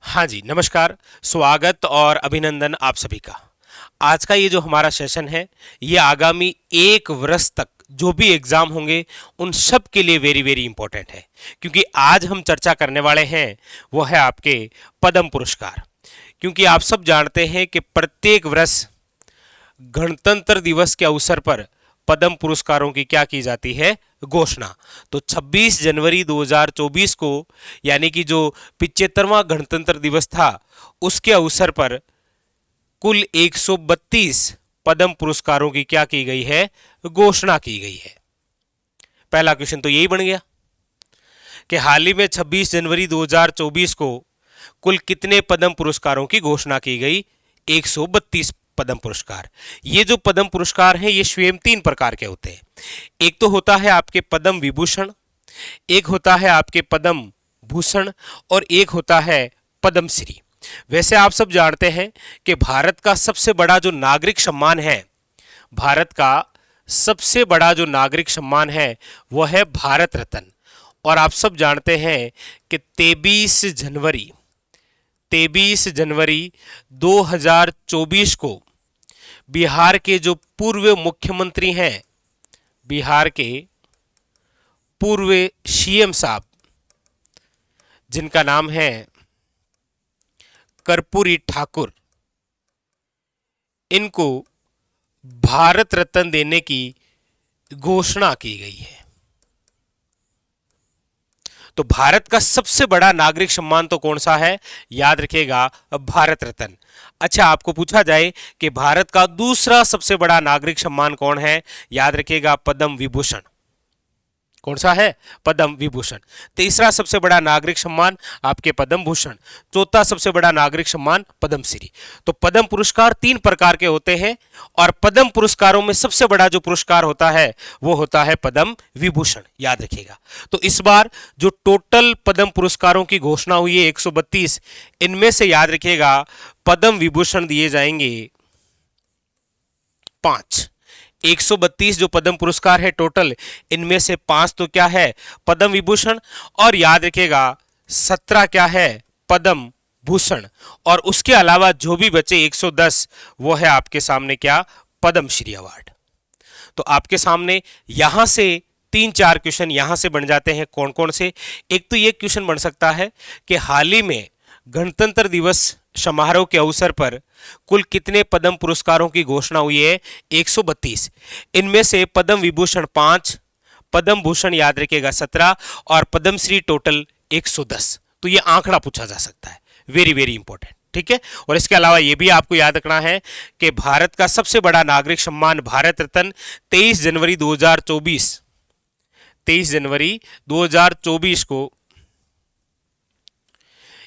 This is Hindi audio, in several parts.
हाँ जी, नमस्कार, स्वागत और अभिनंदन आप सभी का। आज का ये जो हमारा सेशन है, ये आगामी 1 वर्ष तक जो भी एग्ज़ाम होंगे, उन सब के लिए वेरी वेरी इंपॉर्टेंट है। क्योंकि आज हम चर्चा करने वाले हैं, वो है आपके पद्म पुरस्कार। क्योंकि आप सब जानते हैं कि प्रत्येक वर्ष गणतंत्र दिवस के अवसर पर पद्म पुरस्कारों की क्या की जाती है, घोषणा। तो 26 जनवरी 2024 को, यानी कि जो 75वां गणतंत्र दिवस था, उसके अवसर पर कुल 132 पद्म पुरस्कारों की क्या की गई है, घोषणा की गई है। पहला क्वेश्चन तो यही बन गया कि हाल ही में 26 जनवरी 2024 को कुल कितने पद्म पुरस्कारों की घोषणा की गई? 132 पद्म पुरस्कार। ये जो पद्म पुरस्कार हैं, ये स्वयं 3 प्रकार के होते हैं। एक तो होता है आपके पद्म विभूषण, एक होता है आपके पद्म भूषण, और एक होता है पद्मश्री। वैसे आप सब जानते हैं कि भारत का सबसे बड़ा जो नागरिक सम्मान है, भारत का सबसे बड़ा जो नागरिक सम्मान है, वह है भारत रत्न। और आप सब जानते हैं कि 23 जनवरी 2024 को बिहार के जो पूर्व मुख्यमंत्री हैं, बिहार के पूर्व सीएम साहब, जिनका नाम है कर्पूरी ठाकुर, इनको भारत रत्न देने की घोषणा की गई है। तो भारत का सबसे बड़ा नागरिक सम्मान तो कौन सा है? याद रखिएगा, भारत रत्न। अच्छा, आपको पूछा जाए कि भारत का दूसरा सबसे बड़ा नागरिक सम्मान कौन है? याद रखिएगा, पद्म विभूषण। कौन सा है? पद्म विभूषण। तीसरा सबसे बड़ा नागरिक सम्मान आपके पद्म भूषण। चौथा सबसे बड़ा नागरिक सम्मान पद्मश्री। तो पद्म पुरस्कार 3 प्रकार के होते हैं, और पद्म पुरस्कारों में सबसे बड़ा जो पुरस्कार होता है, वो होता है पद्म विभूषण। याद रखिएगा। तो इस बार जो टोटल पद्म पुरस्कारों की घोषणा हुई है 132, इनमें से याद रखिएगा पद्म विभूषण दिए जाएंगे 5। 132 जो पद्म पुरस्कार है टोटल, इनमें से 5 तो क्या है? पद्म विभूषण। और याद रखिएगा 17 क्या है? पद्म भूषण। और उसके अलावा जो भी बचे 110, वो है आपके सामने क्या? पद्मश्री अवार्ड। तो आपके सामने यहां से 3-4 क्वेश्चन यहां से बन जाते हैं। कौन कौन से? एक तो ये क्वेश्चन बन सकता है कि हाल ही में गणतंत्र दिवस समारोह के अवसर पर कुल कितने पद्म पुरस्कारों की घोषणा हुई है? 132। इनमें से पद्म विभूषण 5, पद्म भूषण याद रखिएगा 17, और पद्मश्री टोटल 110। तो ये आंकड़ा पूछा जा सकता है, वेरी वेरी इंपॉर्टेंट। ठीक है। और इसके अलावा यह भी आपको याद रखना है कि भारत का सबसे बड़ा नागरिक सम्मान भारत रत्न 23 जनवरी 2024, 23 जनवरी 2024 को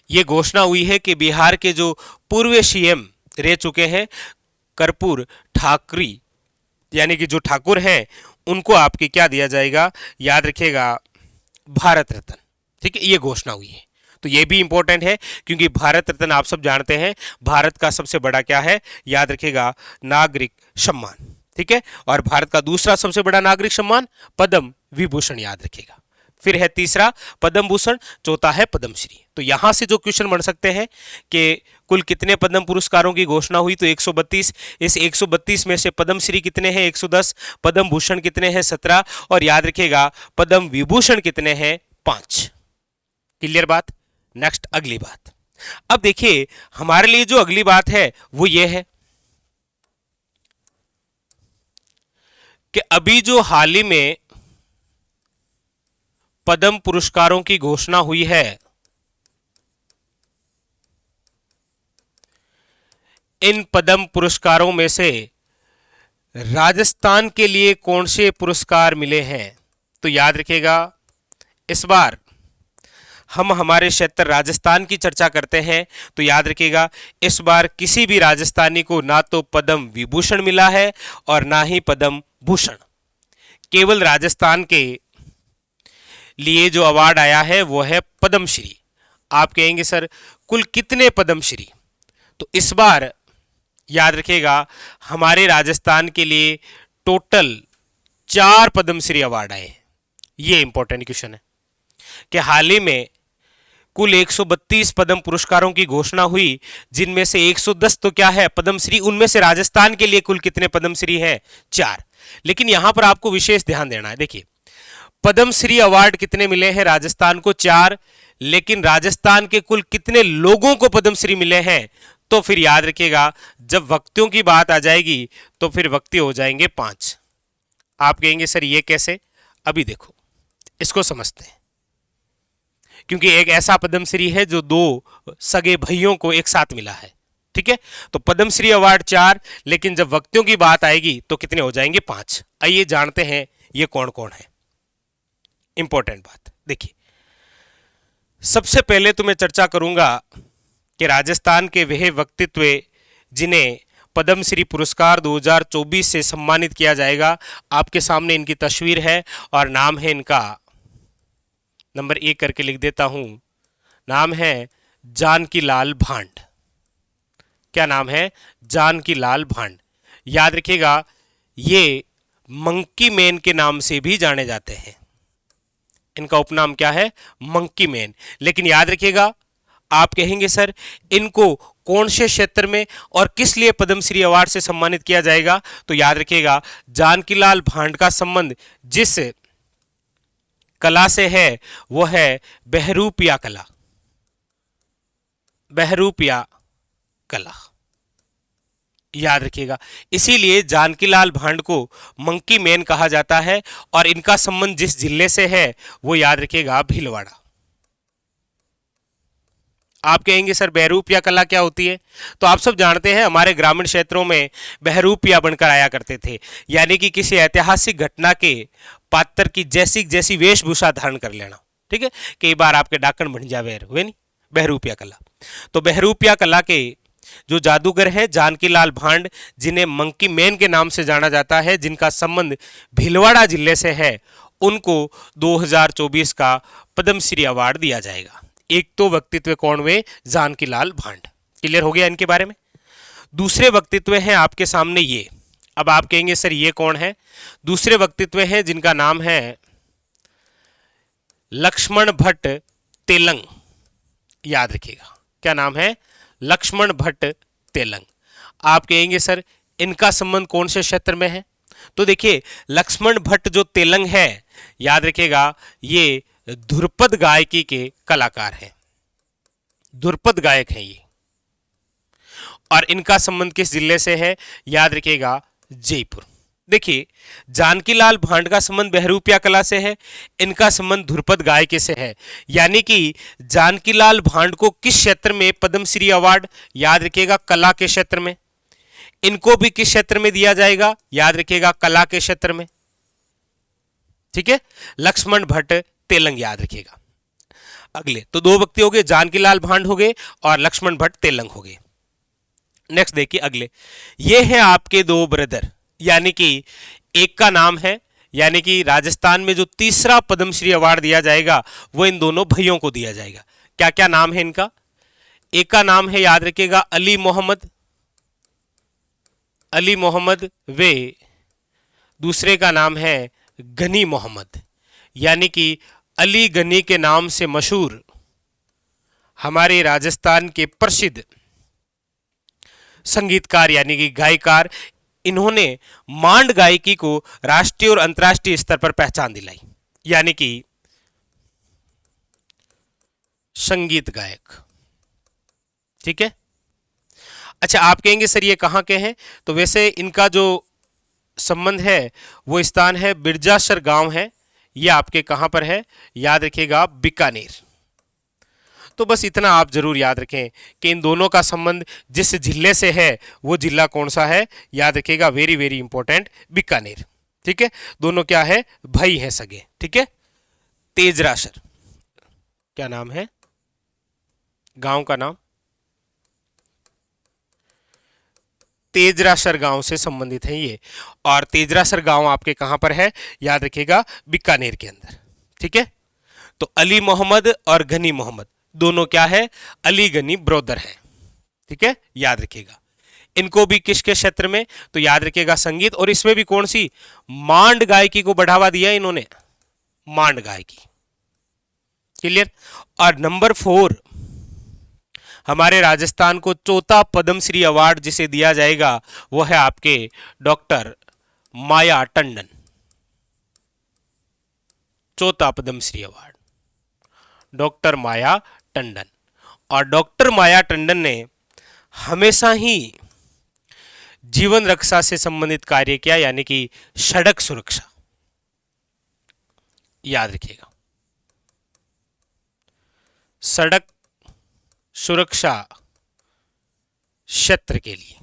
ये घोषणा हुई है कि बिहार के जो पूर्व सीएम रह चुके हैं, कर्पूर ठाकरी, यानी कि जो ठाकुर हैं, उनको आपके क्या दिया जाएगा? याद रखिएगा, भारत रत्न। ठीक है, ये घोषणा हुई है। तो ये भी इंपॉर्टेंट है, क्योंकि भारत रत्न आप सब जानते हैं भारत का सबसे बड़ा क्या है? याद रखिएगा, नागरिक सम्मान। ठीक है। और भारत का दूसरा सबसे बड़ा नागरिक सम्मान पद्म विभूषण, याद रखिएगा। फिर है तीसरा पद्म भूषण, चौथा है पद्मश्री। तो यहां से जो क्वेश्चन बन सकते हैं कि कुल कितने पद्म पुरस्कारों की घोषणा हुई, तो 132। इस 132 में से पद्मश्री कितने हैं? 110। पद्म भूषण कितने हैं? 17। और याद रखिएगा पद्म विभूषण कितने हैं? 5। क्लियर बात? नेक्स्ट अगली बात। अब देखिए, हमारे लिए जो अगली बात है वो ये है कि अभी जो हाल ही में पद्म पुरस्कारों की घोषणा हुई है, इन पद्म पुरस्कारों में से राजस्थान के लिए कौन से पुरस्कार मिले हैं? तो याद रखिएगा, इस बार हम हमारे क्षेत्र राजस्थान की चर्चा करते हैं, तो याद रखिएगा इस बार किसी भी राजस्थानी को ना तो पद्म विभूषण मिला है और ना ही पद्म भूषण। केवल राजस्थान के लिए जो अवार्ड आया है वो है पद्मश्री। आप कहेंगे सर कुल कितने पद्मश्री? तो इस बार याद रखिएगा हमारे राजस्थान के लिए टोटल 4 पद्मश्री अवार्ड आए हैं। ये इंपॉर्टेंट क्वेश्चन है कि हाल ही में कुल 132 पद्म पुरस्कारों की घोषणा हुई, जिनमें से 110 तो क्या है पद्मश्री। उनमें से राजस्थान के लिए कुल कितने पद्मश्री हैं? 4। लेकिन यहां पर आपको विशेष ध्यान देना है। देखिए, पद्मश्री अवार्ड कितने मिले हैं राजस्थान को? 4। लेकिन राजस्थान के कुल कितने लोगों को पद्मश्री मिले हैं? तो फिर याद रखिएगा, जब व्यक्तियों की बात आ जाएगी तो फिर व्यक्ति हो जाएंगे 5। आप कहेंगे सर ये कैसे? अभी देखो, इसको समझते हैं। क्योंकि एक ऐसा पद्मश्री है जो 2 सगे भाइयों को एक साथ मिला है। ठीक है, तो पद्मश्री अवार्ड 4, लेकिन जब व्यक्तियों की बात आएगी तो कितने हो जाएंगे? 5। आइए जानते हैं ये कौन कौन है। इंपॉर्टेंट बात देखिए, सबसे पहले तो मैं चर्चा करूंगा कि राजस्थान के वह व्यक्तित्व जिन्हें पद्मश्री पुरस्कार 2024 से सम्मानित किया जाएगा। आपके सामने इनकी तस्वीर है और नाम है इनका, नंबर 1 करके लिख देता हूं, नाम है जानकी लाल भांड। क्या नाम है? जानकी लाल भांड। याद रखिएगा, ये मंकी मैन के नाम से भी जाने जाते हैं। इनका उपनाम क्या है? Monkey man. लेकिन याद रखिएगा, आप कहेंगे सर इनको कौन से क्षेत्र में और किस लिए पद्मश्री अवार्ड से सम्मानित किया जाएगा? तो याद रखिएगा, जानकीलाल भांड का संबंध जिस कला से है वो है बहरूपिया कला। बहरूपिया कला, याद रखिएगा। इसीलिए जानकीलाल भांड को मंकी मैन कहा जाता है। और इनका संबंध जिस जिले से है वो याद रखिएगा भीलवाड़ा। आप कहेंगे सर बहरूपिया कला क्या होती है? तो आप सब जानते हैं, हमारे ग्रामीण क्षेत्रों में बहरूपिया बनकर आया करते थे, यानी कि किसी ऐतिहासिक घटना के पात्र की जैसी जैसी वेशभूषा धारण कर लेना। ठीक है, कई बार आपके डाकन बन जावे हुए नहीं, बहरूपिया कला। तो बहरूपिया कला के जो जादूगर हैं जानकीलाल भांड, जिन्हें मंकी मैन के नाम से जाना जाता है, जिनका संबंध भीलवाड़ा जिले से है, उनको 2024 का पद्मश्री अवार्ड दिया जाएगा। एक तो व्यक्तित्व कौन हुए? जानकीलाल भांड। क्लियर हो गया इनके बारे में। दूसरे व्यक्तित्व हैं आपके सामने ये। अब आप कहेंगे सर ये कौन है? दूसरे व्यक्तित्व हैं जिनका नाम है लक्ष्मण भट्ट तेलंग। याद रखिएगा, क्या नाम है? लक्ष्मण भट्ट तेलंग। आप कहेंगे सर इनका संबंध कौन से क्षेत्र में है? तो देखिए, लक्ष्मण भट्ट जो तेलंग है, याद रखिएगा, ये ध्रुपद गायकी के कलाकार हैं। ध्रुपद गायक हैं ये। और इनका संबंध किस जिले से है? याद रखिएगा, जयपुर। देखिए, जानकीलाल भांड का संबंध बहरूपिया कला से है, इनका संबंध ध्रुपद गायकी से है। यानी कि जानकीलाल भांड को किस क्षेत्र में पद्मश्री अवार्ड? याद रखिएगा, कला के क्षेत्र में। इनको भी किस क्षेत्र में दिया जाएगा? याद रखिएगा, कला के क्षेत्र में। ठीक है, लक्ष्मण भट्ट तेलंग, याद रखिएगा। अगले तो 2 व्यक्ति हो गए, जानकीलाल भांड हो गए और लक्ष्मण भट्ट तेलंग हो गए। नेक्स्ट देखिए अगले, ये हैं आपके 2 ब्रदर, यानी कि एक का नाम है, यानी कि राजस्थान में जो तीसरा पद्मश्री अवार्ड दिया जाएगा वो इन दोनों भाइयों को दिया जाएगा। क्या क्या नाम है इनका? एक का नाम है, याद रखिएगा, अली मोहम्मद। अली मोहम्मद वे दूसरे का नाम है गनी मोहम्मद, यानी कि अली गनी के नाम से मशहूर हमारे राजस्थान के प्रसिद्ध संगीतकार यानी कि गायकार। इन्होंने मांड गायकी को राष्ट्रीय और अंतर्राष्ट्रीय स्तर पर पहचान दिलाई, यानी कि संगीत गायक। ठीक है, अच्छा आप कहेंगे सर ये कहाँ के हैं? तो वैसे इनका जो संबंध है वो स्थान है बिरजासर गांव है। ये आपके कहाँ पर है? याद रखिएगा, बीकानेर। तो बस इतना आप जरूर याद रखें कि इन दोनों का संबंध जिस जिले से है वो जिला कौन सा है? याद रखिएगा, वेरी वेरी इंपॉर्टेंट, बीकानेर। ठीक है, दोनों क्या है? भाई हैं सगे। ठीक है, तेजरासर, क्या नाम है गांव का नाम? तेजरासर गांव से संबंधित है ये। और तेजरासर गांव आपके कहां पर है? याद रखिएगा, बीकानेर के अंदर। ठीक है, तो अली मोहम्मद और गनी मोहम्मद दोनों क्या है? अली गनी ब्रदर हैं। ठीक है, याद रखिएगा। इनको भी किसके क्षेत्र में? तो याद रखिएगा, संगीत। और इसमें भी कौन सी? मांड गायकी को बढ़ावा दिया इन्होंने, मांड गायकी। क्लियर। और नंबर 4, हमारे राजस्थान को चौथा पद्मश्री अवार्ड जिसे दिया जाएगा वो है आपके डॉक्टर माया टंडन। चौथा पद्मश्री अवार्ड डॉक्टर माया टंडन। और डॉक्टर माया टंडन ने हमेशा ही जीवन रक्षा से संबंधित कार्य किया, यानी कि सड़क सुरक्षा, याद रखिएगा, सड़क सुरक्षा क्षेत्र के लिए,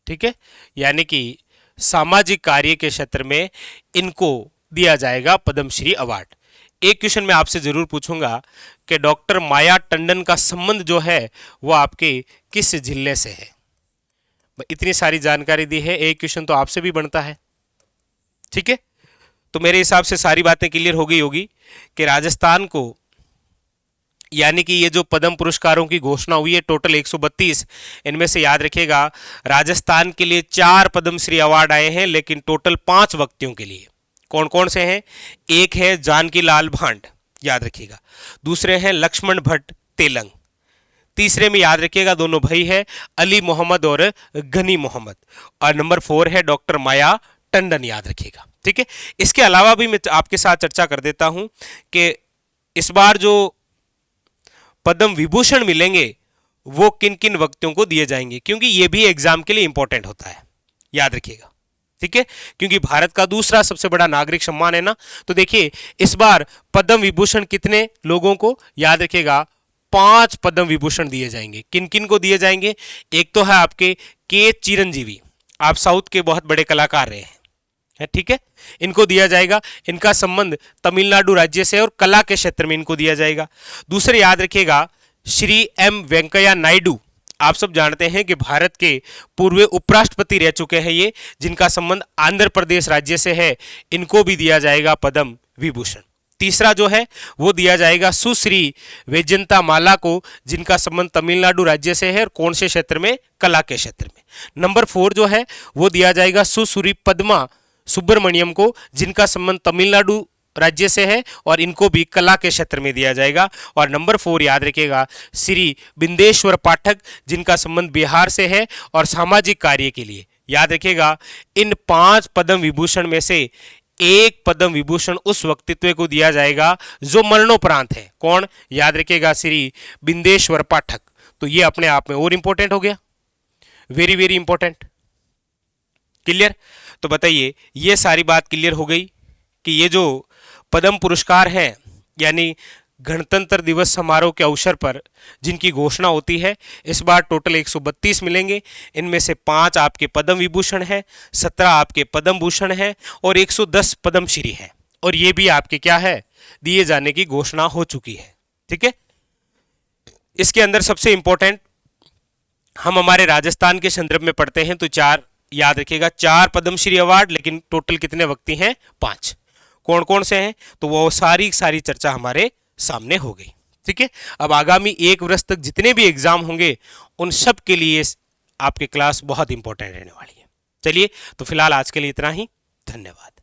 ठीक है, यानी कि सामाजिक कार्य के क्षेत्र में इनको दिया जाएगा पद्मश्री अवार्ड। एक क्वेश्चन मैं आपसे जरूर पूछूंगा कि डॉक्टर माया टंडन का संबंध जो है वो आपके किस जिले से है। इतनी सारी जानकारी दी है, एक क्वेश्चन तो आपसे भी बनता है, ठीक है। तो मेरे हिसाब से सारी बातें क्लियर हो गई होगी कि राजस्थान को, यानी कि ये जो पद्म पुरस्कारों की घोषणा हुई है टोटल 132, इनमें से याद रखिएगा राजस्थान के लिए 4 पद्मश्री अवार्ड आए हैं, लेकिन टोटल 5 व्यक्तियों के लिए। कौन कौन से हैं? एक है जानकी लाल भांड, याद रखिएगा। दूसरे हैं लक्ष्मण भट्ट तेलंग। तीसरे में याद रखिएगा दोनों भाई है अली मोहम्मद और गनी मोहम्मद। और नंबर 4 है डॉक्टर माया टंडन, याद रखिएगा, ठीक है। इसके अलावा भी मैं आपके साथ चर्चा कर देता हूं कि इस बार जो पद्म विभूषण मिलेंगे वो किन किन व्यक्तियों को दिए जाएंगे, क्योंकि ये भी एग्जाम के लिए इंपॉर्टेंट होता है, याद रखिएगा, ठीक है। क्योंकि भारत का दूसरा सबसे बड़ा नागरिक सम्मान है ना। तो देखिए इस बार पद्म विभूषण कितने लोगों को, याद रखिएगा 5 पद्म विभूषण दिए जाएंगे। किन किन को दिए जाएंगे? एक तो है आपके के चिरंजीवी, आप साउथ के बहुत बड़े कलाकार रहे हैं, ठीक है, इनको दिया जाएगा। इनका संबंध तमिलनाडु राज्य से और कला के क्षेत्र में इनको दिया जाएगा। दूसरे याद रखिएगा श्री एम वेंकैया नायडू, आप सब जानते हैं कि भारत के पूर्व उपराष्ट्रपति रह चुके हैं ये, जिनका संबंध आंध्र प्रदेश राज्य से है, इनको भी दिया जाएगा पद्म विभूषण। तीसरा जो है वो दिया जाएगा सुश्री वैजयंता माला को, जिनका संबंध तमिलनाडु राज्य से है और कौन से क्षेत्र में? कला के क्षेत्र में। नंबर 4 जो है वो दिया जाएगा सुश्री पद्मा सुब्रमण्यम को, जिनका संबंध तमिलनाडु राज्य से है और इनको भी कला के क्षेत्र में दिया जाएगा। और नंबर 4 याद रखिएगा श्री बिंदेश्वर पाठक, जिनका संबंध बिहार से है और सामाजिक कार्य के लिए, याद रखिएगा। इन 5 पद्म विभूषण में से एक पद्म विभूषण उस व्यक्तित्व को दिया जाएगा जो मरणोपरांत है। कौन? याद रखिएगा श्री बिंदेश्वर पाठक। तो ये अपने आप में और इंपॉर्टेंट हो गया, वेरी वेरी इंपॉर्टेंट, क्लियर। तो बताइए ये सारी बात क्लियर हो गई कि ये जो पद्म पुरस्कार हैं, यानी गणतंत्र दिवस समारोह के अवसर पर जिनकी घोषणा होती है, इस बार टोटल 132 मिलेंगे। इनमें से 5 आपके पद्म विभूषण हैं, 17 आपके पद्म भूषण हैं और 110 पद्मश्री हैं। और ये भी आपके क्या है, दिए जाने की घोषणा हो चुकी है, ठीक है। इसके अंदर सबसे इंपॉर्टेंट हम हमारे राजस्थान के संदर्भ में पढ़ते हैं तो 4 याद रखिएगा, 4 पद्मश्री अवार्ड, लेकिन टोटल कितने व्यक्ति हैं? 5। कौन कौन से हैं? तो वो सारी चर्चा हमारे सामने हो गई, ठीक है। अब आगामी 1 वर्ष तक जितने भी एग्जाम होंगे उन सब के लिए आपके क्लास बहुत इंपॉर्टेंट रहने वाली है। चलिए तो फिलहाल आज के लिए इतना ही, धन्यवाद।